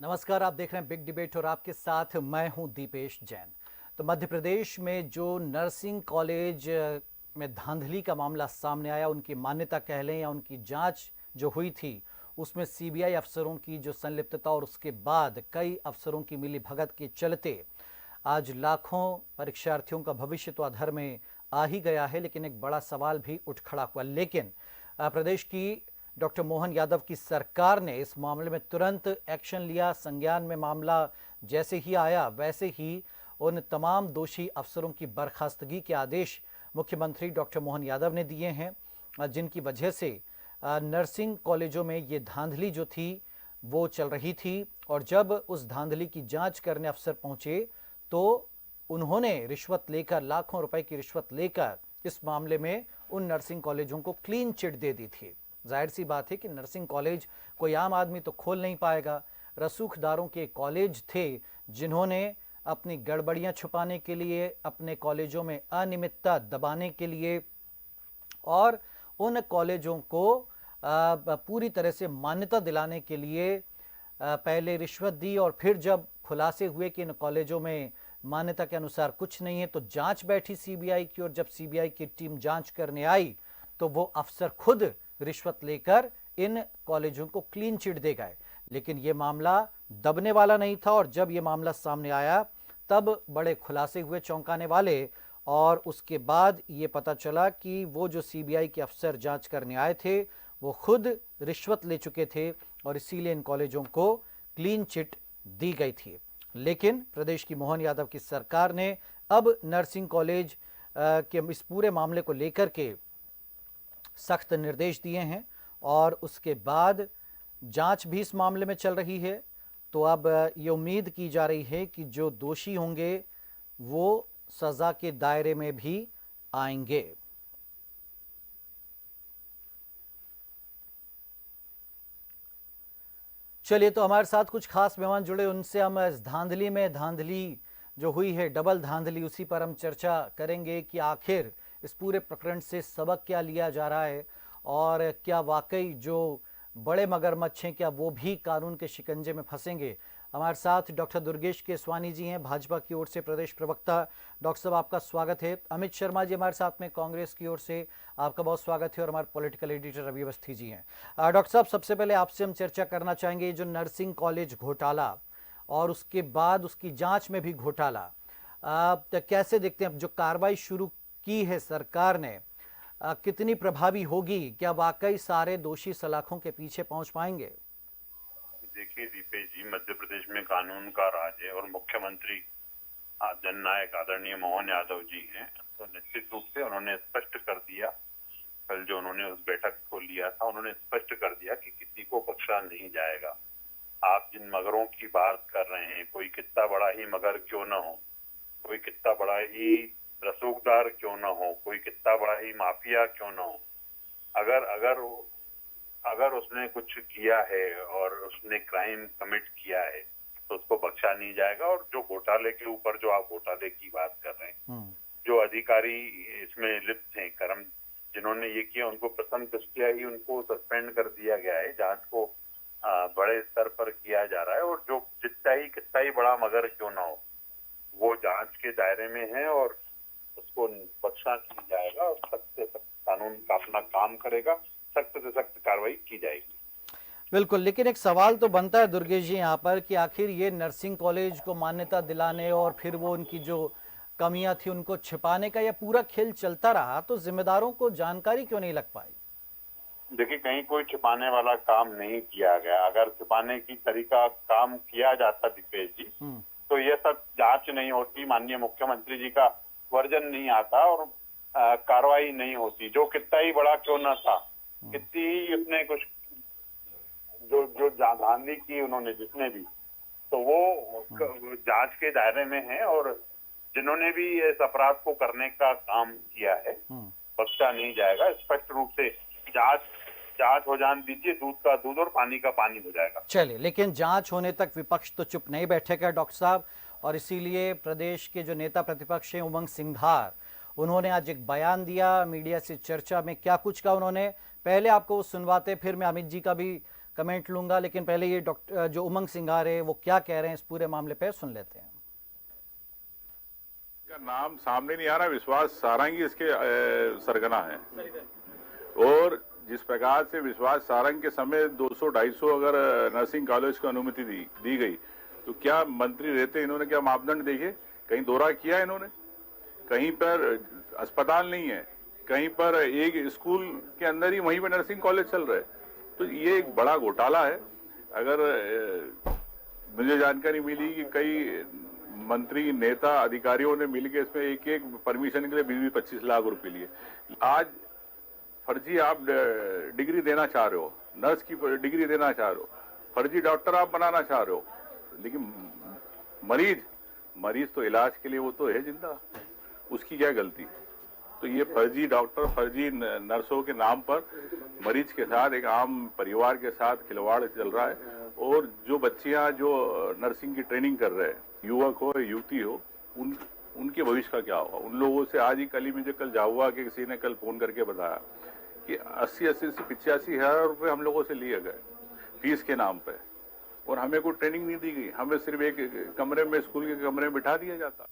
नमस्कार, आप देख रहे हैं बिग डिबेट और आपके साथ मैं हूं दीपेश जैन। तो मध्य प्रदेश में जो नर्सिंग कॉलेज में धांधली का मामला सामने आया, उनकी मान्यता कह लें या उनकी जांच जो हुई थी, उसमें सीबीआई अफसरों की जो संलिप्तता और उसके बाद कई अफसरों की मिलीभगत के चलते आज लाखों परीक्षार्थियों का भविष्य तो अधर में आ ही गया है। लेकिन एक बड़ा सवाल भी उठ खड़ा हुआ। लेकिन प्रदेश की डॉक्टर मोहन यादव की सरकार ने इस मामले में तुरंत एक्शन लिया। संज्ञान में मामला जैसे ही आया वैसे ही उन तमाम दोषी अफसरों की बर्खास्तगी के आदेश मुख्यमंत्री डॉक्टर मोहन यादव ने दिए हैं, जिनकी वजह से नर्सिंग कॉलेजों में ये धांधली जो थी वो चल रही थी। और जब उस धांधली की जांच करने अफसर पहुंचे तो उन्होंने रिश्वत लेकर, लाखों रुपए की रिश्वत लेकर इस मामले में उन नर्सिंग कॉलेजों को क्लीन चिट दे दी थी। जाहिर सी बात है कि नर्सिंग कॉलेज कोई आम आदमी तो खोल नहीं पाएगा। रसूखदारों के कॉलेज थे जिन्होंने अपनी गड़बड़ियां छुपाने के लिए, अपने कॉलेजों में अनियमितता दबाने के लिए और उन कॉलेजों को पूरी तरह से मान्यता दिलाने के लिए पहले रिश्वत दी। और फिर जब खुलासे हुए कि इन कॉलेजों में मान्यता के अनुसार कुछ नहीं है तो जांच बैठी सीबीआई की। और जब सीबीआई की टीम जांच करने आई तो वो अफसर खुद रिश्वत लेकर इन कॉलेजों को क्लीन चिट दे गए। लेकिन ये मामला दबने वाला नहीं था और जब ये मामला सामने आया तब बड़े खुलासे हुए चौंकाने वाले। और उसके बाद ये पता चला कि वो जो सीबीआई के अफसर जांच करने आए थे वो खुद रिश्वत ले चुके थे और इसीलिए इन कॉलेजों को क्लीन चिट दी गई थी। लेकिन प्रदेश की मोहन यादव की सरकार ने अब नर्सिंग कॉलेज के इस पूरे मामले को लेकर के सख्त निर्देश दिए हैं और उसके बाद जांच भी इस मामले में चल रही है। तो अब ये उम्मीद की जा रही है कि जो दोषी होंगे वो सजा के दायरे में भी आएंगे। चलिए, तो हमारे साथ कुछ खास मेहमान जुड़े, उनसे हम इस धांधली जो हुई है, डबल धांधली, उसी पर हम चर्चा करेंगे कि आखिर इस पूरे प्रकरण से सबक क्या लिया जा रहा है और क्या वाकई जो बड़े मगरमच्छ हैं क्या वो भी कानून के शिकंजे में फंसेंगे। हमारे साथ डॉक्टर दुर्गेश केसवानी जी हैं, भाजपा की ओर से प्रदेश प्रवक्ता। डॉक्टर साहब, आपका स्वागत है। अमित शर्मा जी हमारे साथ में, कांग्रेस की ओर से, आपका बहुत स्वागत है। और हमारे पॉलिटिकल एडिटर रवि अवस्थी जी हैं। डॉक्टर साहब, सबसे पहले आपसे हम चर्चा करना चाहेंगे जो नर्सिंग कॉलेज घोटाला और उसके बाद उसकी जांच में भी घोटाला, तो कैसे देखते हैं? अब जो कार्रवाई शुरू की है सरकार ने, कितनी प्रभावी होगी? क्या वाकई सारे दोषी सलाखों के पीछे पहुंच पाएंगे? देखिए दीपेश जी, मध्य प्रदेश में कानून का राज है और मुख्यमंत्री जननायक आदरणीय मोहन यादव जी हैं। तो निश्चित रूप से उन्होंने स्पष्ट कर दिया, कल जो उन्होंने उस बैठक को लिया था, उन्होंने स्पष्ट कर दिया कि किसी को बख्शा नहीं जाएगा। आप जिन मगरों की बात कर रहे हैं, कोई कितना बड़ा ही मगर क्यों न हो, कोई कितना बड़ा ही रसूखदार क्यों न हो, कोई कितना बड़ा ही माफिया क्यों न हो, अगर अगर अगर उसने कुछ किया है और उसने क्राइम कमिट किया है तो उसको बख्शा नहीं जाएगा। और जो घोटाले के ऊपर, जो आप घोटाले की बात कर रहे हैं, जो अधिकारी इसमें लिप्त हैं, कर्म जिन्होंने ये किया, उनको प्रथम दृष्टया ही उनको सस्पेंड कर दिया गया है। जांच को बड़े स्तर पर किया जा रहा है और जो कितना ही बड़ा मगर क्यों ना हो, वो जांच के दायरे में है और उसको बख्शा नहीं जाएगा और सख्त से सख्त कानून का अपना काम करेगा, सख्त से सख्त कार्रवाई की जाएगी। बिल्कुल, लेकिन एक सवाल तो बनता है दुर्गेश जी यहाँ पर कि आखिर ये नर्सिंग कॉलेज को मान्यता दिलाने और फिर वो उनकी जो कमियां थी उनको छिपाने का यह पूरा खेल चलता रहा, तो जिम्मेदारों को जानकारी क्यों नहीं लग पाई? देखिए, कहीं कोई छिपाने वाला काम नहीं किया गया। अगर छिपाने की तरीका काम किया जाता दीपेश जी, तो ये सब जांच नहीं होती, माननीय मुख्यमंत्री जी का वर्जन नहीं आता और कार्रवाई नहीं होती। जो कितना ही बड़ा क्यों न था, कितनी ही उसने कुछ जो जो धांधली की उन्होंने जिसने भी, तो वो जांच के दायरे में है और जिन्होंने भी इस अपराध को करने का काम किया है बख्शा नहीं जाएगा। स्पष्ट रूप से जांच हो जाने दीजिए, दूध का दूध और पानी का पानी हो जाएगा। चलिए, लेकिन जांच होने तक विपक्ष तो चुप नहीं बैठेगा डॉक्टर साहब, और इसीलिए प्रदेश के जो नेता प्रतिपक्ष हैं उमंग सिंघार, उन्होंने आज एक बयान दिया मीडिया से चर्चा में। क्या कुछ कहा उन्होंने, पहले आपको सुनवाते फिर मैं अमित जी का भी कमेंट लूंगा, लेकिन पहले ये डॉक्टर जो उमंग सिंघार है वो क्या कह रहे हैं इस पूरे मामले पे सुन लेते हैं। का नाम सामने नहीं आ रहा, विश्वास सारंग ही इसके सरगना है। और जिस प्रकार से विश्वास सारंग के समय 200-250 अगर नर्सिंग कॉलेज को अनुमति दी गई, तो क्या मंत्री रहते इन्होंने क्या मापदंड देखे? कहीं दौरा किया इन्होंने? कहीं पर अस्पताल नहीं है, कहीं पर एक स्कूल के अंदर ही वहीं पर नर्सिंग कॉलेज चल रहा है। तो ये एक बड़ा घोटाला है। अगर मुझे जानकारी मिली कि कई मंत्री, नेता, अधिकारियों ने मिलकर इसमें एक परमिशन के लिए 20-25 लाख रुपए लिए। आज फर्जी आप डिग्री देना चाह रहे हो, नर्स की डिग्री देना चाह रहे हो, फर्जी डॉक्टर आप बनाना चाह रहे हो, लेकिन मरीज तो इलाज के लिए वो तो है जिंदा, उसकी क्या गलती? तो ये फर्जी डॉक्टर, फर्जी नर्सों के नाम पर मरीज के साथ, एक आम परिवार के साथ खिलवाड़ चल रहा है। और जो बच्चियां जो नर्सिंग की ट्रेनिंग कर रहे हैं, युवक हो युवती हो, उनके भविष्य का क्या होगा? उन लोगों से आज ही कल मुझे कल जाहुआ के किसी ने कल फोन करके बताया कि 80 से 85 हजार रुपए हम लोगों से लिए गए फीस के नाम पे, और हमें कोई ट्रेनिंग नहीं दी गई। हमें सिर्फ एक कमरे में, स्कूल के कमरे में बिठा दिया जाता।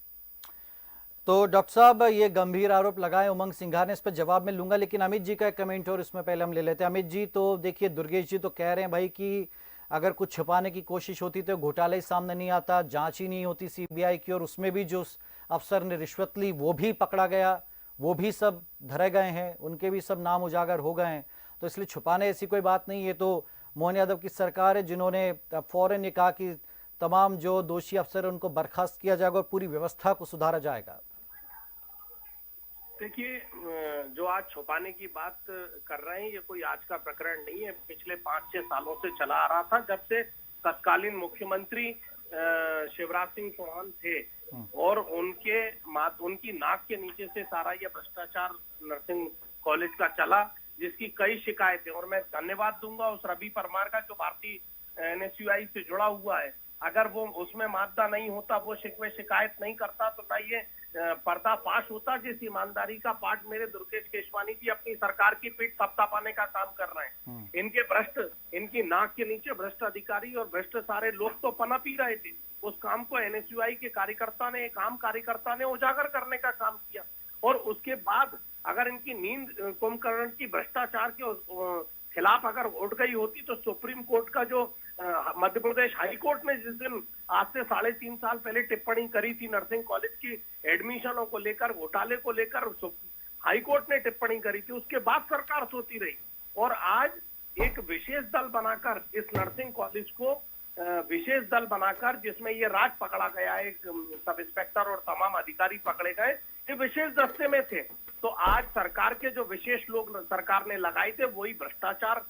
तो डॉक्टर साहब ये गंभीर आरोप लगाए उमंग सिंघार ने, इस पर जवाब में लूंगा, लेकिन अमित जी का एक कमेंट और इसमें पहले हम ले लेते हैं। अमित जी, तो देखिए दुर्गेश जी तो कह रहे हैं भाई कि अगर कुछ छुपाने की कोशिश होती तो घोटाला ही सामने नहीं आता, जांच ही नहीं होती सीबीआई की, और उसमें भी जो अफसर ने रिश्वत ली वो भी पकड़ा गया, वो भी सब धरे गए हैं, उनके भी सब नाम उजागर हो गए हैं। तो इसलिए छुपाने ऐसी कोई बात नहीं है। तो मोहन यादव की सरकार है जिन्होंने फौरन ये कहा कि तमाम जो दोषी अफसर है उनको बर्खास्त किया जाएगा और पूरी व्यवस्था को सुधारा जाएगा। देखिए, जो आज छुपाने की बात कर रहे हैं, ये कोई आज का प्रकरण नहीं है। पिछले 5-6 सालों से चला आ रहा था, जब से तत्कालीन मुख्यमंत्री शिवराज सिंह चौहान थे और उनकी नाक के नीचे से सारा ये भ्रष्टाचार नर्सिंग कॉलेज का चला, जिसकी कई शिकायतें। और मैं धन्यवाद दूंगा उस रवि परमार का जो भारतीय NSUI से जुड़ा हुआ है। अगर वो उसमें मादा नहीं होता, वो शिकवे शिकायत नहीं करता, तो ना ये पर्दाफाश होता जिस ईमानदारी का पाठ मेरे दुर्गेश केशवानी जी अपनी सरकार की पीठ थपथपाने का काम कर रहे हैं। इनकी नाक के नीचे भ्रष्ट अधिकारी और भ्रष्ट सारे लोग तो पनप ही रहे थे। उस काम को NSUI के कार्यकर्ता ने, एक आम कार्यकर्ता ने उजागर करने का काम किया। और उसके बाद अगर इनकी नींद कुंभकर्ण की भ्रष्टाचार के खिलाफ अगर उठ गई होती, तो सुप्रीम कोर्ट का जो मध्य प्रदेश हाई कोर्ट ने जिस दिन आज से 3.5 साल पहले टिप्पणी करी थी नर्सिंग कॉलेज की एडमिशनों को लेकर, घोटाले को लेकर हाई कोर्ट ने टिप्पणी करी थी, उसके बाद सरकार सोती रही। और आज एक विशेष दल बनाकर इस नर्सिंग कॉलेज को विशेष दल बनाकर, जिसमें ये राज पकड़ा गया, एक सब इंस्पेक्टर और तमाम अधिकारी पकड़े गए, ये विशेष दस्ते में थे। तो आज सरकार के जो विशेष लोग सरकार ने लगाए थे वही भ्रष्टाचार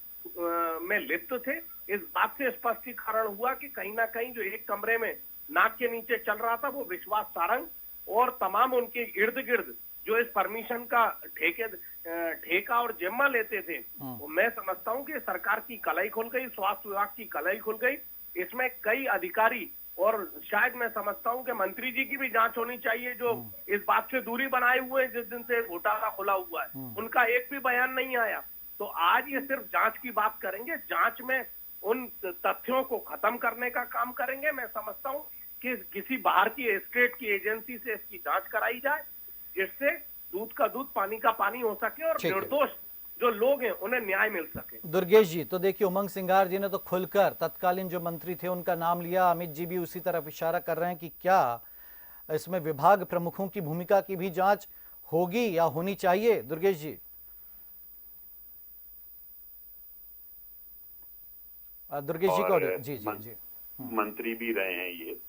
में लिप्त थे। इस बात से स्पष्टीकरण हुआ कि कहीं ना कहीं जो एक कमरे में नाक के नीचे चल रहा था वो विश्वास सारंग और तमाम उनके इर्द गिर्द जो इस परमिशन का ठेका और जिम्मा लेते थे, मैं समझता हूं कि सरकार की कलाई खुल गई, स्वास्थ्य विभाग की कलाई खुल गई। इसमें कई अधिकारी, और शायद मैं समझता हूं कि मंत्री जी की भी जांच होनी चाहिए, जो इस बात से दूरी बनाए हुए जिस दिन से घोटाला खुला हुआ है, उनका एक भी बयान नहीं आया। तो आज ये सिर्फ जांच की बात करेंगे, जांच में उन तथ्यों को खत्म करने का काम करेंगे। मैं समझता हूं कि किसी बाहर की स्टेट की एजेंसी से इसकी जांच कराई जाए, जिससे दूध का दूध पानी का पानी हो सके और निर्दोष जो लोग हैं उन्हें न्याय मिल सके। दुर्गेश जी, तो देखिए उमंग सिंघार जी ने तो खुलकर तत्कालीन जो मंत्री थे उनका नाम लिया, अमित जी भी उसी तरफ इशारा कर रहे हैं कि क्या इसमें विभाग प्रमुखों की भूमिका की भी जांच होगी या होनी चाहिए? दुर्गेश जी। दुर्गेश जी को जी जी जी मंत्री भी रहे हैं ये,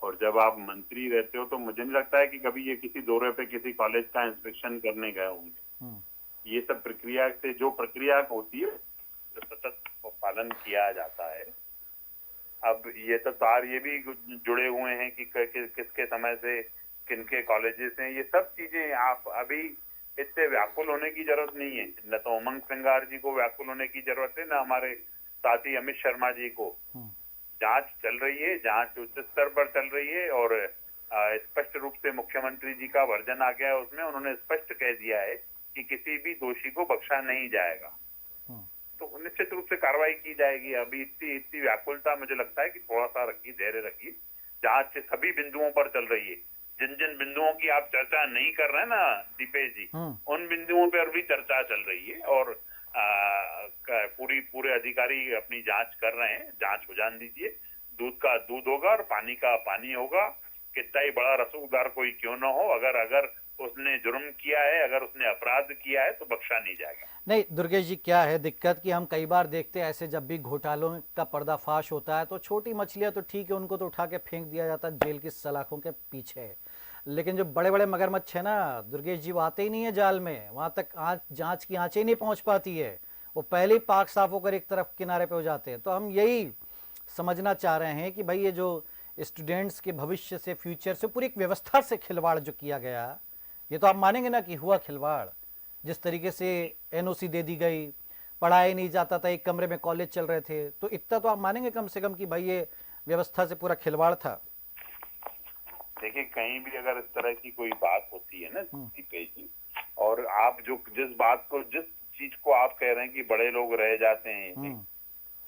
और जब आप मंत्री रहते हो तो मुझे नहीं लगता है कि कभी ये किसी दौरे पे किसी कॉलेज का इंस्पेक्शन करने गए होंगे। ये सब प्रक्रिया से जो प्रक्रिया होती है तो सतत पालन किया जाता है। अब ये तो तार ये भी जुड़े हुए हैं कि किसके समय से किनके कॉलेजेस हैं, ये सब चीजें आप अभी इससे व्याकुल होने की जरूरत नहीं है। न तो उमंग सिंघार जी को व्याकुल होने की जरूरत है, न हमारे साथी अमित शर्मा जी को। जांच चल रही है, जांच उच्च स्तर पर चल रही है, और स्पष्ट रूप से मुख्यमंत्री जी का वर्जन आ गया है उसमें। उन्होंने स्पष्ट कह दिया है कि किसी भी दोषी को बख्शा नहीं जाएगा। तो निश्चित रूप से कार्रवाई की जाएगी। अभी इतनी इतनी व्याकुलता मुझे लगता है कि थोड़ा सा रखिए, धैर्य रखिए। जांच से सभी बिंदुओं पर चल रही है। जिन जिन बिंदुओं की आप चर्चा नहीं कर रहे हैं ना दीपेश जी, उन बिंदुओं पर भी चर्चा चल रही है और पूरे अधिकारी अपनी जांच कर रहे हैं। जांच हो जाने दीजिए। दूध का दूध होगा और पानी का पानी होगा। कितना ही बड़ा रसूखदार कोई क्यों ना हो, अगर उसने जुर्म किया है, अगर उसने अपराध किया है तो बख्शा नहीं जाएगा। नहीं दुर्गेश जी, क्या है दिक्कत कि हम कई बार देखते हैं ऐसे जब भी घोटालों का पर्दाफाश होता है तो छोटी मछलियां तो ठीक है, उनको तो उठा के फेंक दिया जाता है जेल की सलाखों के पीछे। लेकिन जो बड़े बड़े मगरमच्छ है ना दुर्गेश जी, वो आते ही नहीं है जाल में, वहां तक जांच की आंचें नहीं पहुंच पाती है। वो पहले ही पाक साफ होकर एक तरफ किनारे पे हो जाते हैं। तो हम यही समझना चाह रहे हैं कि भाई ये जो स्टूडेंट्स के भविष्य से, फ्यूचर से, पूरी एक व्यवस्था से खिलवाड़ जो किया गया, ये तो आप मानेंगे ना कि हुआ खिलवाड़। जिस तरीके से एनओसी दे दी गई, पढ़ाया नहीं जाता था, एक कमरे में कॉलेज चल रहे थे, तो इतना तो आप मानेंगे कम से कम कि भाई ये व्यवस्था से पूरा खिलवाड़ था। देखिए, कहीं भी अगर इस तरह की कोई बात होती है ना दीपेश जी, और आप जिस चीज को आप कह रहे हैं कि बड़े लोग रह जाते हैं,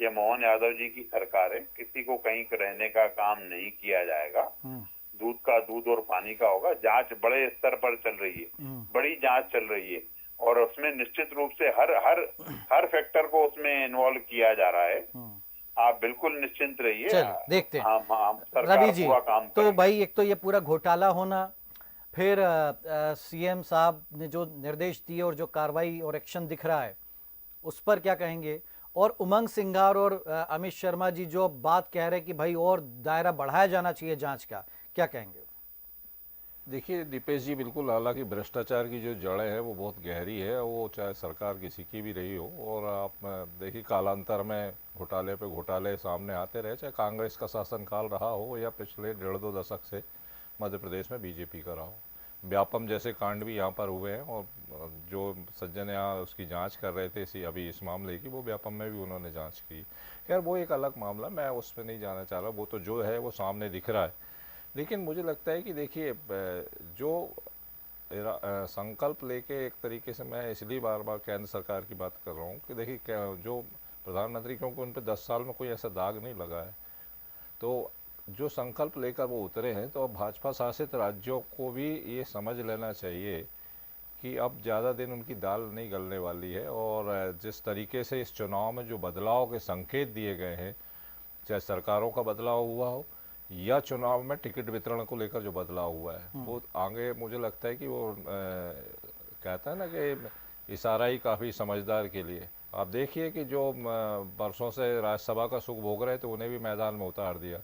ये मोहन यादव जी की सरकार है। किसी को कहीं रहने का काम नहीं किया जाएगा। दूध का दूध और पानी का होगा। जांच बड़े स्तर पर चल रही है, बड़ी जांच चल रही है और उसमें निश्चित रूप से हर फैक्टर को उसमें इन्वॉल्व किया जा रहा है। आप बिल्कुल निश्चिंत रहिए। चलो देखते हैं सरकार रवि जी। पूरा काम तो करेगी। भाई एक तो ये पूरा घोटाला होना, फिर सीएम साहब ने जो निर्देश दिए और जो कार्रवाई और एक्शन दिख रहा है उस पर क्या कहेंगे? और उमंग सिंघार और अमित शर्मा जी जो बात कह रहे हैं कि भाई और दायरा बढ़ाया जाना चाहिए जांच का, क्या कहेंगे? देखिए दीपेश जी, बिल्कुल, हालांकि भ्रष्टाचार की जो जड़ें हैं वो बहुत गहरी है, वो चाहे सरकार किसी की भी रही हो। और आप देखिए कालांतर में घोटाले पे घोटाले सामने आते रहे, चाहे कांग्रेस का शासनकाल रहा हो या पिछले 1.5-2 दशक से मध्य प्रदेश में बीजेपी का रहा हो। व्यापम जैसे कांड भी यहाँ पर हुए हैं और जो सज्जन यहाँ उसकी जांच कर रहे थे अभी इस मामले की, वो व्यापम में भी उन्होंने जांच की। खैर वो एक अलग मामला, मैं उस पर नहीं जाना चाह रहा। वो तो जो है वो सामने दिख रहा है। लेकिन मुझे लगता है कि देखिए, जो संकल्प लेके एक तरीके से, मैं इसलिए बार बार केंद्र सरकार की बात कर रहा हूँ कि देखिए जो प्रधानमंत्री, क्योंकि उन पर 10 साल में कोई ऐसा दाग नहीं लगा है, तो जो संकल्प लेकर वो उतरे हैं, तो अब भाजपा शासित राज्यों को भी ये समझ लेना चाहिए कि अब ज़्यादा दिन उनकी दाल नहीं गलने वाली है। और जिस तरीके से इस चुनाव में जो बदलाव के संकेत दिए गए हैं, चाहे सरकारों का बदलाव हुआ हो या चुनाव में टिकट वितरण को लेकर जो बदलाव हुआ है, वो आगे मुझे लगता है कि वो कहता है ना कि इशारा ही काफ़ी समझदार के लिए। आप देखिए कि जो बरसों से राज्यसभा का सुख भोग रहे थे उन्हें भी मैदान में उतार दिया,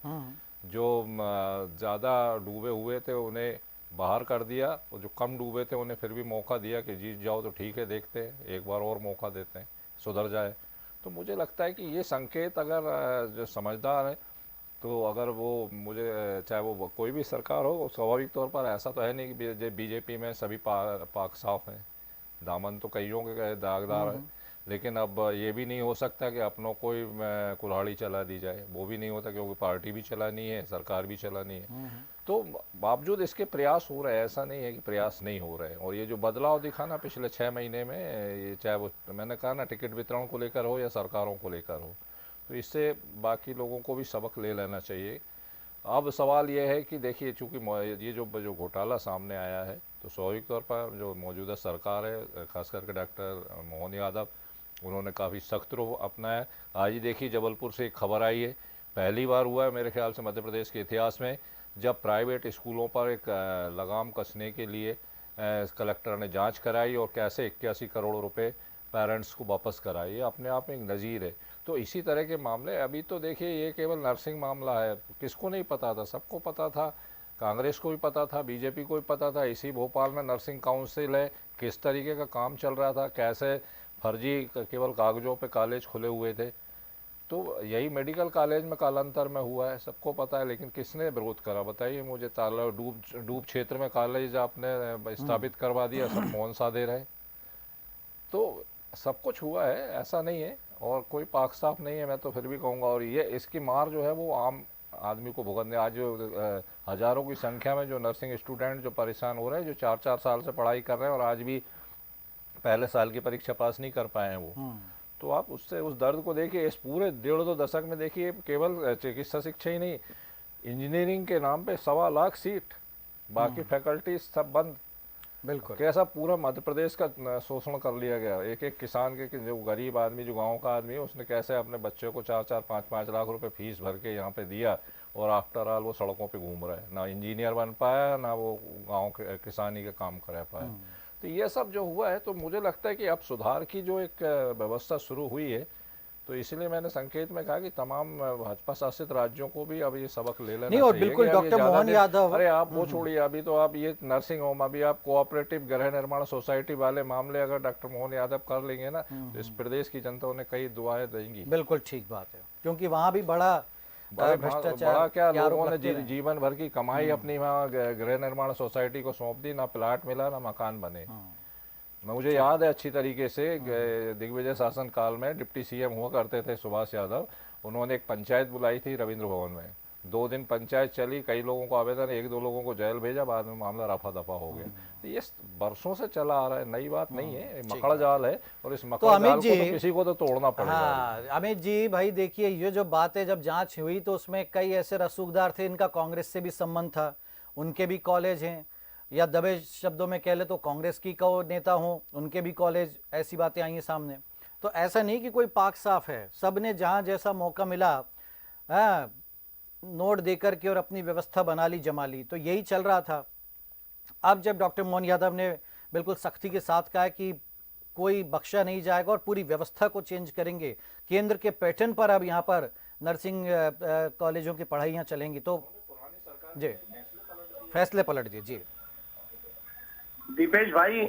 जो ज़्यादा डूबे हुए थे उन्हें बाहर कर दिया, और जो कम डूबे थे उन्हें फिर भी मौका दिया कि जीत जाओ तो ठीक है, देखते हैं, एक बार और मौका देते हैं, सुधर जाए। तो मुझे लगता है कि ये संकेत अगर जो समझदार है, तो अगर वो, मुझे चाहे वो कोई भी सरकार हो, स्वाभाविक तौर पर ऐसा तो है नहीं कि बीजेपी में सभी पाक साफ हैं, दामन तो कईयों के दागदार है। लेकिन अब ये भी नहीं हो सकता कि अपनों को ही कुल्हाड़ी चला दी जाए, वो भी नहीं होता, क्योंकि पार्टी भी चलानी है, सरकार भी चलानी है। तो बावजूद इसके प्रयास हो रहे हैं, ऐसा नहीं है कि प्रयास नहीं हो रहे हैं। और ये जो बदलाव दिखा ना पिछले 6 महीने में, ये चाहे वो मैंने कहा ना टिकट वितरण को लेकर हो या सरकारों को लेकर हो, तो इससे बाकी लोगों को भी सबक ले लेना चाहिए। अब सवाल यह है कि देखिए, चूँकि ये जो घोटाला सामने आया है, तो स्वाभाविक तौर पर जो मौजूदा सरकार है, खास करके डॉक्टर मोहन यादव, उन्होंने काफ़ी सख्त रुख अपनाया। आज ही देखिए जबलपुर से एक खबर आई है, पहली बार हुआ है मेरे ख्याल से मध्य प्रदेश के इतिहास में, जब प्राइवेट स्कूलों पर एक लगाम कसने के लिए कलेक्टर ने जांच कराई और कैसे 81 करोड़ रुपए पेरेंट्स को वापस कराए। ये अपने आप में एक नज़ीर है। तो इसी तरह के मामले, अभी तो देखिए ये केवल नर्सिंग मामला है, किसको नहीं पता था, सबको पता था, कांग्रेस को भी पता था, बीजेपी को भी पता था। इसी भोपाल में नर्सिंग काउंसिल है, किस तरीके का काम चल रहा था, कैसे फर्जी केवल कागजों पे कॉलेज खुले हुए थे। तो यही मेडिकल कॉलेज में कालांतर में हुआ है, सबको पता है। लेकिन किसने विरोध करा बताइए मुझे? ताला डूब क्षेत्र में कॉलेज आपने स्थापित करवा दिया, सब कौन सा दे रहे? तो सब कुछ हुआ है, ऐसा नहीं है, और कोई पाक साफ नहीं है, मैं तो फिर भी कहूँगा। और ये इसकी मार जो है वो आम आदमी को भुगतने, आज जो हज़ारों की संख्या में जो नर्सिंग स्टूडेंट जो परेशान हो रहे हैं, जो 4-4 साल से पढ़ाई कर रहे हैं और आज भी पहले साल की परीक्षा पास नहीं कर पाए हैं वो, तो आप उससे उस दर्द को देखिए। इस पूरे 1.5-2 दशक में देखिए, केवल चिकित्सा शिक्षा ही नहीं, इंजीनियरिंग के नाम पे 1.25 लाख सीट, बाकी फैकल्टी सब बंद। बिल्कुल। कैसा पूरा मध्य प्रदेश का शोषण कर लिया गया। एक एक किसान के जो गरीब आदमी, जो गांव का आदमी है, उसने कैसे अपने बच्चे को 4-4, 5-5 लाख रुपए फीस भर के यहाँ पे दिया, और आफ्टर ऑल वो सड़कों पे घूम रहा है, ना इंजीनियर बन पाया, ना वो गांव के किसानी का काम कर पाया। तो ये सब जो हुआ है, तो मुझे लगता है कि अब सुधार की जो एक व्यवस्था शुरू हुई है, तो इसलिए मैंने संकेत में कहा कि तमाम भाजपा शासित राज्यों को भी अब ये सबक ले लेना नहीं, और चाहिए बिल्कुल कि अब ये डॉक्टर ज़्यादा मोहन दिन- यादव, अरे आप वो छोड़िए, अभी तो आप ये नर्सिंग होम, अभी आप कोऑपरेटिव गृह निर्माण सोसाइटी वाले मामले अगर डॉक्टर मोहन यादव कर लेंगे ना, तो इस प्रदेश की जनता उन्हें कई दुआएं देंगी। बिल्कुल ठीक बात है, क्योंकि वहां भी बड़ा बड़ा भ्रष्टाचार क्या के आरोप लोगों ने लगते रहे। जीवन भर की कमाई अपनी वहाँ गृह निर्माण सोसाइटी को सौंप दी, ना प्लाट मिला, ना मकान बने। मुझे याद है अच्छी तरीके से, दिग्विजय शासन काल में डिप्टी सीएम हुआ करते थे सुभाष यादव, उन्होंने एक पंचायत बुलाई थी रविंद्र भवन में। 2 दिन पंचायत चली, कई लोगों को आवेदन, 1-2 लोगों को जेल भेजा, बाद में मामला रफा दफा हो गया। तो ये वर्षों से चला आ रहा है, नई बात नहीं है, ये मकड़ जाल है, और इस मकड़ अमित जाल को जी, तो किसी को तो तोड़ना पड़ेगा। हाँ अमित जी भाई, देखिए ये जो बात है, जब जांच हुई तो उसमें कई ऐसे रसूखदार थे, इनका कांग्रेस से भी संबंध था, उनके भी कॉलेज हैं, या दबे शब्दों में कह ले तो कांग्रेस की को नेता हों, उनके भी कॉलेज, ऐसी बातें आई हैं सामने। तो ऐसा नहीं कि कोई पाक साफ है, सब ने जहाँ जैसा मौका मिला, हाँ, नोट देकर के और अपनी व्यवस्था बना ली, जमा ली, तो यही चल रहा था। अब जब डॉक्टर मोहन यादव ने बिल्कुल सख्ती के साथ कहा कि कोई बख्शा नहीं जाएगा और पूरी व्यवस्था को चेंज करेंगे, केंद्र के पैटर्न पर अब यहाँ पर नर्सिंग कॉलेजों की पढ़ाइयाँ चलेंगी, तो जी फैसले पलट दिए। जी दीपेश भाई,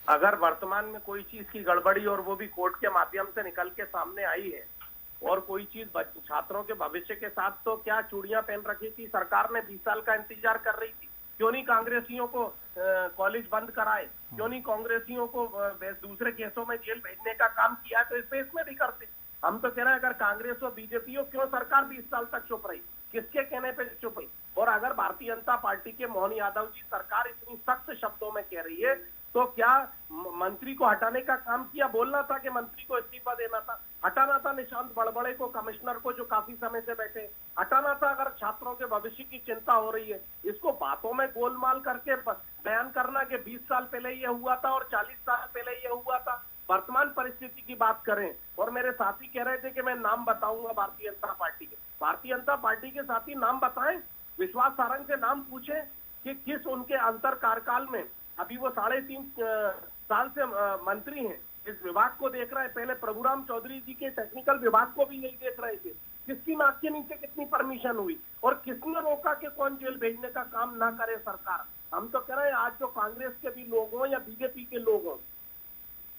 अगर वर्तमान में कोई चीज की गड़बड़ी और वो भी कोर्ट के माध्यम से निकल के सामने आई है, और कोई चीज छात्रों के भविष्य के साथ, तो क्या चूड़ियां पहन रखी थी सरकार ने, 20 साल का इंतजार कर रही थी? क्यों नहीं कांग्रेसियों को कॉलेज बंद कराए? क्यों नहीं कांग्रेसियों को दूसरे केसों में जेल भेजने का काम किया? तो इस में भी करते। हम तो कह रहे हैं, अगर कांग्रेस और बीजेपी हो, क्यों सरकार 20 साल तक चुप रही? किसके कहने पे चुप रही? और अगर भारतीय जनता पार्टी के मोहन यादव जी सरकार इतनी सख्त शब्दों में कह रही है, तो क्या मंत्री को हटाने का काम किया? बोलना था कि मंत्री को इस्तीफा देना था, हटाना था निशांत बड़बड़े को, कमिश्नर को, जो काफी समय से बैठे, हटाना था। अगर छात्रों के भविष्य की चिंता हो रही है, इसको बातों में गोलमाल करके बयान करना कि 20 साल पहले ये हुआ था और 40 साल पहले ये हुआ था, वर्तमान परिस्थिति की बात करें। और मेरे साथी कह रहे थे कि मैं नाम बताऊंगा भारतीय जनता पार्टी के। भारतीय जनता पार्टी के साथी नाम बताएं, विश्वास सारंग से नाम पूछें कि किस उनके अंतर कार्यकाल में, अभी वो 3.5 साल से मंत्री हैं, इस विभाग को देख रहे हैं, पहले प्रभुराम चौधरी जी के टेक्निकल विभाग को भी नहीं देख रहे थे, किसकी नाक के नीचे कितनी परमिशन हुई, और किसने रोका कि कौन जेल भेजने का काम ना करे सरकार? हम तो कह रहे हैं, आज जो कांग्रेस के भी लोग हों या बीजेपी के लोग हों,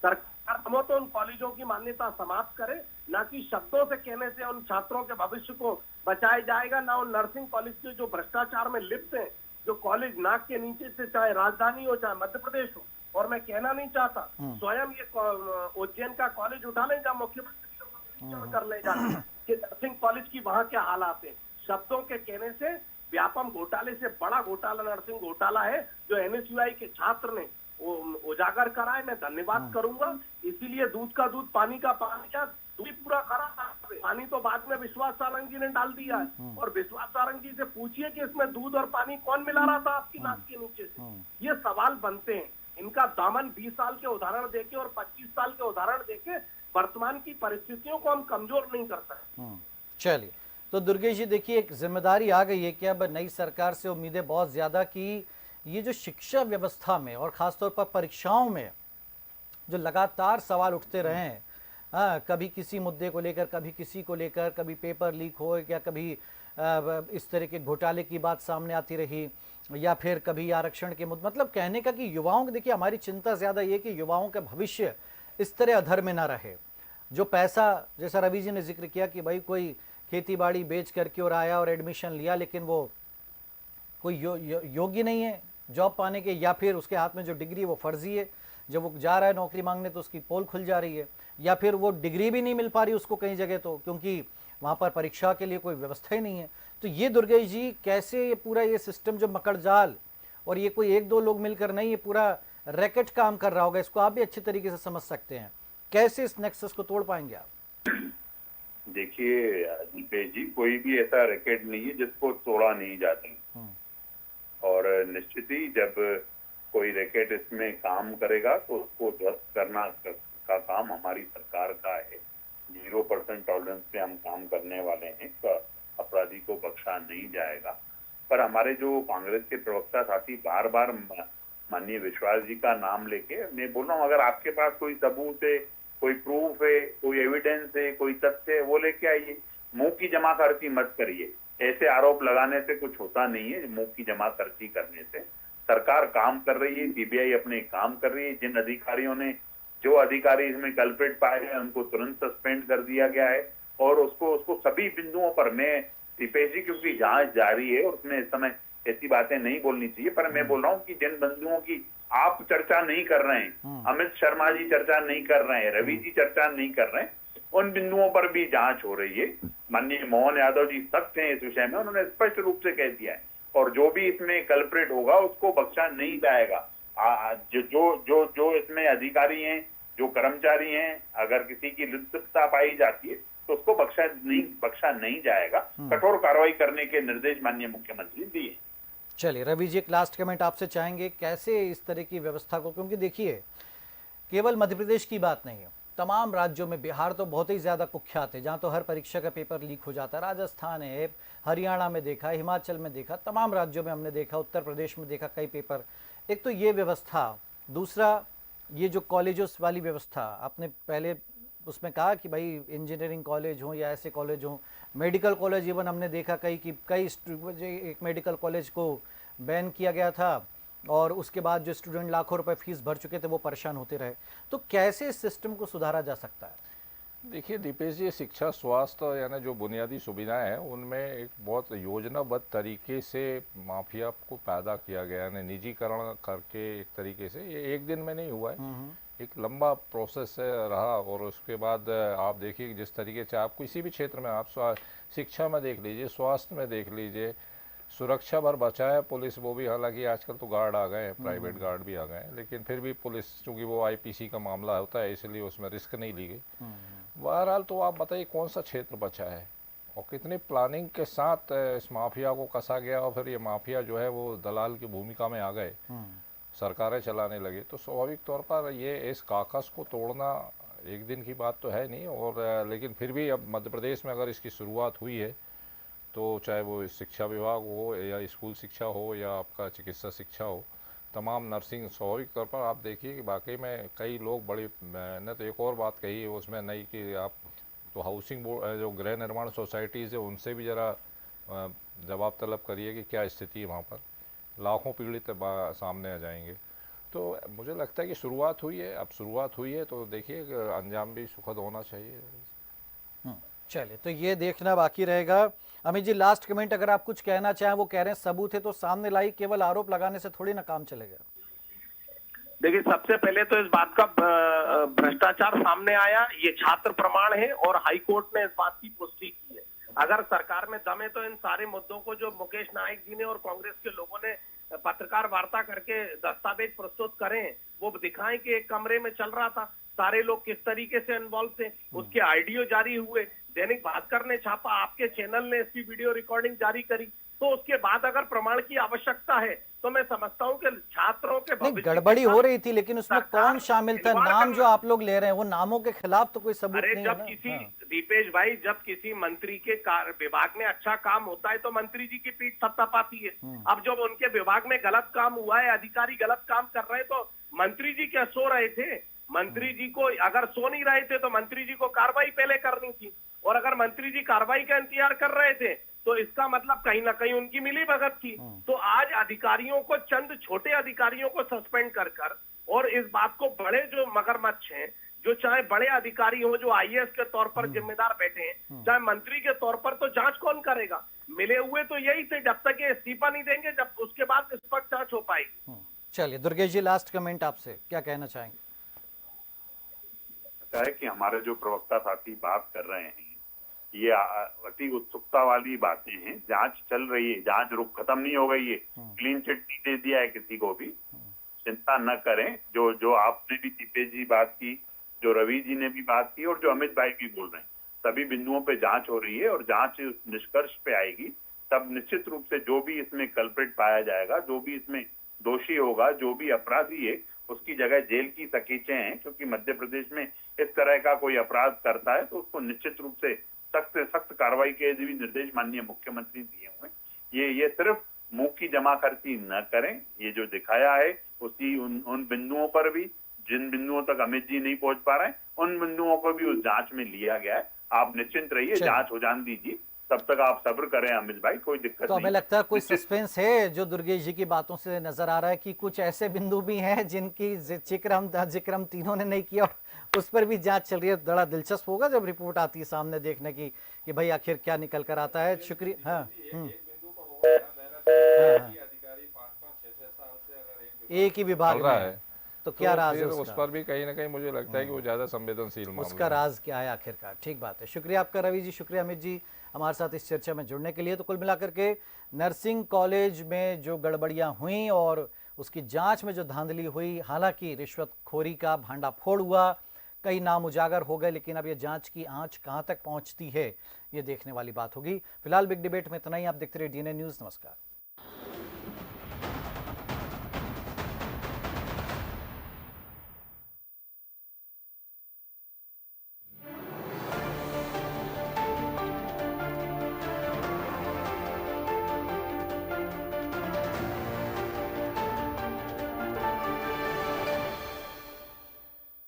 सरकार हम तो उन कॉलेजों की मान्यता समाप्त करे, ना कि शब्दों से कहने से उन छात्रों के भविष्य को बचाया जाएगा, ना उन नर्सिंग कॉलेज के जो भ्रष्टाचार में लिप्त हैं, जो कॉलेज नाक के नीचे से, चाहे राजधानी हो चाहे मध्य प्रदेश हो। और मैं कहना नहीं चाहता, स्वयं ये उज्जैन का कॉलेज उठा लें, जहाँ मुख्यमंत्री कर ले जाए कि नर्सिंग कॉलेज की वहां क्या हालात है। शब्दों के कहने से व्यापम घोटाले से बड़ा घोटाला नर्सिंग घोटाला है, जो एनएसयूआई के छात्र ने उजागर करा है। मैं धन्यवाद करूंगा। इसीलिए दूध का दूध, पानी का पानी, क्या दूध पूरा करा, पानी तो बाद में विश्वास सारंग जी ने डाल दिया है। और विश्वास सारंग जी से पूछिए कि इसमें दूध और पानी कौन मिला रहा था आपकी नाक के नीचे से। ये सवाल बनते हैं। इनका दामन 20 साल के उदाहरण देके और 25 साल के उदाहरण देके वर्तमान की परिस्थितियों को हम कमजोर नहीं कर सकते। चलिए, तो दुर्गेश जी देखिए, एक जिम्मेदारी आ गई है कि अब नई सरकार से उम्मीदें बहुत ज्यादा कि ये जो शिक्षा व्यवस्था में और खासतौर पर परीक्षाओं में जो लगातार सवाल उठते रहे हैं, हाँ, कभी किसी मुद्दे को लेकर, कभी किसी को लेकर, कभी पेपर लीक हो, या कभी इस तरह के घोटाले की बात सामने आती रही, या फिर कभी आरक्षण के मुद्दे, मतलब कहने का कि युवाओं को, देखिए हमारी चिंता ज़्यादा ये कि युवाओं का भविष्य इस तरह अधर में ना रहे। जो पैसा, जैसा रवि जी ने जिक्र किया कि भाई कोई खेती बाड़ी बेच करके और आया और एडमिशन लिया, लेकिन वो कोई योग्य नहीं है जॉब पाने के, या फिर उसके हाथ में जो डिग्री वो फर्जी है, जब वो जा रहा है नौकरी मांगने तो उसकी पोल खुल जा रही है, या फिर वो डिग्री भी नहीं मिल पा रही उसको कई जगह, तो क्योंकि वहाँ पर परीक्षा के लिए कोई व्यवस्था ही नहीं है। तो ये दुर्गेश जी, कैसे ये पूरा ये सिस्टम जो मकड़ जाल, और ये कोई 1-2 लोग मिलकर नहीं, ये पूरा रैकेट काम कर रहा होगा, इसको आप भी अच्छे तरीके से समझ सकते हैं, कैसे इस नेक्सस को तोड़ पाएंगे आप? देखिए दीपेश जी, कोई भी ऐसा रैकेट नहीं है जिसको तोड़ा नहीं जाता, और निश्चित ही जब कोई रैकेट इसमें काम करेगा तो उसको ध्वस्त करना का काम हमारी सरकार का है। 0% टॉलरेंस पे हम काम करने वाले हैं, तो अपराधी को बख्शा नहीं जाएगा। पर हमारे जो कांग्रेस के प्रवक्ता साथी बार बार माननीय विश्वास जी का नाम लेके, मैं बोल रहा हूँ अगर आपके पास कोई सबूत है, कोई प्रूफ है, कोई एविडेंस है, कोई तथ्य है, वो लेके आइए। मुंह की जमा खर्ची मत करिए। ऐसे आरोप लगाने से कुछ होता नहीं है। मुंह की जमा खर्ची करने से सरकार काम कर रही है, सीबीआई अपने काम कर रही है। जिन अधिकारियों ने, जो अधिकारी इसमें कल्प्रिट पाए गए, उनको तुरंत सस्पेंड कर दिया गया है, और उसको सभी बिंदुओं पर, मैं दीपेश जी क्योंकि जांच जारी है और उसमें इस समय ऐसी बातें नहीं बोलनी चाहिए, पर मैं बोल रहा हूँ कि जिन बिंदुओं की आप चर्चा नहीं कर रहे हैं, अमित शर्मा जी चर्चा नहीं कर रहे हैं, रवि जी चर्चा नहीं कर रहे हैं, उन बिंदुओं पर भी जांच हो रही है। माननीय मोहन यादव जी सख्त हैं इस विषय में, उन्होंने स्पष्ट रूप से कह दिया है, और जो भी इसमें कल्प्रिट होगा उसको बख्शा नहीं जाएगा। जो इसमें अधिकारी हैं, जो कर्मचारी हैं, अगर किसी की लिप्तता पाई जाती है तो उसको बख्शा नहीं जाएगा। कठोर कार्रवाई करने के निर्देश माननीय मुख्यमंत्री दिए। चलिए रवि जी, एक लास्ट कमेंट आपसे चाहेंगे, कैसे इस तरह की व्यवस्था को, क्योंकि देखिए केवल मध्य प्रदेश की बात नहीं है, तमाम राज्यों में, बिहार तो बहुत ही ज़्यादा कुख्यात है जहाँ तो हर परीक्षा का पेपर लीक हो जाता है, राजस्थान है, हरियाणा में देखा, हिमाचल में देखा, तमाम राज्यों में हमने देखा, उत्तर प्रदेश में देखा कई पेपर। एक तो ये व्यवस्था, दूसरा ये जो कॉलेजों वाली व्यवस्था, आपने पहले उसमें कहा कि भाई इंजीनियरिंग कॉलेज हो या ऐसे कॉलेज हो, मेडिकल कॉलेज, इवन हमने देखा कई एक मेडिकल कॉलेज को बैन किया गया था, और उसके बाद जो स्टूडेंट लाखों रुपए फीस भर चुके थे वो परेशान होते रहे। तो कैसे इस सिस्टम को सुधारा जा सकता है? देखिए दीपेश जी, शिक्षा, स्वास्थ्य यानी जो बुनियादी सुविधाएं हैं उनमें एक बहुत योजनाबद्ध तरीके से माफिया को पैदा किया गया है, निजीकरण करके एक तरीके से। ये एक दिन में नहीं हुआ है, एक लंबा प्रोसेस रहा। और उसके बाद आप देखिए कि जिस तरीके से आप किसी भी क्षेत्र में, आप शिक्षा में देख लीजिए, स्वास्थ्य में देख लीजिए, सुरक्षा भर बचाया पुलिस, वो भी, हालांकि आजकल तो गार्ड आ गए हैं, प्राइवेट गार्ड भी आ गए हैं, लेकिन फिर भी पुलिस, चूंकि वो आईपीसी का मामला होता है इसलिए उसमें रिस्क नहीं ली गई। बहरहाल तो आप बताइए कौन सा क्षेत्र बचा है, और कितनी प्लानिंग के साथ इस माफिया को कसा गया, और फिर ये माफिया जो है वो दलाल की भूमिका में आ गए, सरकारें चलाने लगे। तो स्वाभाविक तौर पर ये इस काकस को तोड़ना एक दिन की बात तो है नहीं। और लेकिन फिर भी अब मध्य प्रदेश में अगर इसकी शुरुआत हुई है, तो चाहे वो शिक्षा विभाग हो या स्कूल शिक्षा हो या आपका चिकित्सा शिक्षा हो, तमाम नर्सिंग, स्वाभाविक तौर पर आप देखिए कि वाकई में कई लोग बड़ी मेहनत। एक और बात कही है उसमें नई कि आप तो हाउसिंग बोर्ड, जो गृह निर्माण सोसाइटीज़ है, उनसे भी ज़रा जवाब तलब करिए कि क्या स्थिति है वहाँ पर। लाखों पीड़ित सामने आ जाएंगे। तो मुझे लगता है कि शुरुआत हुई है, अब शुरुआत हुई है तो देखिए अंजाम भी सुखद होना चाहिए। चलिए, तो ये देखना बाकी रहेगा। अमित जी, लास्ट कमेंट अगर आप कुछ कहना चाहें। वो कह रहे हैं सबूत है तो सामने लाई, केवल आरोप लगाने से थोड़ी ना काम चलेगा। देखिए, सबसे पहले तो इस बात का भ्रष्टाचार सामने आया, ये छात्र प्रमाण है, और हाई कोर्ट ने इस बात की पुष्टि की है। अगर सरकार में दम है तो इन सारे मुद्दों को जो मुकेश नायक जी ने और कांग्रेस के लोगों ने पत्रकार वार्ता करके दस्तावेज प्रस्तुत करें, वो दिखाएं कि एक कमरे में चल रहा था, सारे लोग किस तरीके से इन्वॉल्व थे, उसके ऑडियो जारी हुए, दैनिक भास्कर ने छापा, आपके चैनल ने इसकी वीडियो रिकॉर्डिंग जारी करी। तो उसके बाद अगर प्रमाण की आवश्यकता है तो मैं समझता हूं कि छात्रों के नहीं, गड़बड़ी हो रही थी, लेकिन उसमें कौन शामिल था? नाम जो आप लोग ले रहे हैं, वो नामों के खिलाफ तो कोई सबूत नहीं है ना। दीपेश भाई, जब किसी मंत्री के विभाग में अच्छा काम होता है तो मंत्री जी की पीठ थपथपाती है। अब जब उनके विभाग में गलत काम हुआ है, अधिकारी गलत काम कर रहे हैं, तो मंत्री जी क्या सो रहे थे? मंत्री जी को अगर सो नहीं रहे थे तो मंत्री जी को कार्रवाई पहले करनी थी, और अगर मंत्री जी कार्रवाई का इंतजार कर रहे थे तो इसका मतलब कहीं ना कहीं उनकी मिली भगत थी। तो आज अधिकारियों को, चंद छोटे अधिकारियों को सस्पेंड कर और इस बात को बड़े जो मगरमच्छ हैं, जो चाहे बड़े अधिकारी हो, जो आईएएस के तौर पर जिम्मेदार बैठे हैं, चाहे मंत्री के तौर पर, तो जांच कौन करेगा? मिले हुए तो यही थे, जब तक ये इस्तीफा नहीं देंगे, जब उसके बाद निष्पक्ष जांच हो पाएगी। चलिए दुर्गेश जी, लास्ट कमेंट आपसे, क्या कहना चाहेंगे? है कि हमारे जो प्रवक्ता साथी बात कर रहे हैं, ये अति उत्सुकता वाली बातें हैं। जांच चल रही है, जांच रुक खत्म नहीं हो गई है, क्लीन चिट नहीं दे दिया है किसी को भी, चिंता न करें। जो आपने भी दीपेश जी बात की, जो रवि जी ने भी बात की और जो अमित भाई भी बोल रहे हैं, सभी बिंदुओं पे जांच हो रही है और जांच निष्कर्ष पे आएगी तब निश्चित रूप से जो भी इसमें कल्प्रिट पाया जाएगा, जो भी इसमें दोषी होगा, जो भी अपराधी है, उसकी जगह जेल की तकीचें हैं, क्योंकि मध्य प्रदेश में इस तरह का कोई अपराध करता है तो उसको निश्चित रूप से सख्त से सख्त कार्रवाई के भी निर्देश माननीय मुख्यमंत्री दिए हुए हैं। ये सिर्फ मुंह की जमाखर्ची न करें, ये जो दिखाया है उसी उन बिंदुओं पर भी जिन बिंदुओं तक अमित जी नहीं पहुंच पा रहे हैं, उन बिंदुओं को भी उस जांच में लिया गया है। आप निश्चिंत रहिए, जांच हो जाने दीजिए, तब तक आप सब्र करें अमित भाई, कोई दिक्कत तो नहीं। हमें लगता है कोई सस्पेंस है जो दुर्गेश जी की बातों से नजर आ रहा है कि कुछ ऐसे बिंदु भी हैं जिनकी जिक्र हम तीनों ने नहीं किया और उस पर भी जांच चल रही है। बड़ा दिलचस्प होगा जब रिपोर्ट आती है सामने देखने की कि भाई आखिर क्या निकल कर आता है। शुक्रिया। हाँ, एक ही विभाग चल रहा में है तो क्या राज है फिर उस उसका? पर भी कहीं ना कहीं मुझे लगता है कि वो ज्यादा संवेदनशील मामला उसका है। राज क्या है आखिरकार? ठीक बात है। शुक्रिया आपका रवि जी, शुक्रिया अमित जी हमारे साथ इस चर्चा में जुड़ने के लिए। तो कुल मिलाकर के नर्सिंग कॉलेज में जो गड़बड़ियां हुई और उसकी जांच में जो धांधली हुई, हालांकि रिश्वतखोरी का भांडाफोड़ हुआ, कई नाम उजागर हो गए, लेकिन अब ये जांच की आंच कहां तक पहुंचती है ये देखने वाली बात होगी। फिलहाल बिग डिबेट में इतना ही। आप देखते रहिए डीएनए न्यूज़। नमस्कार।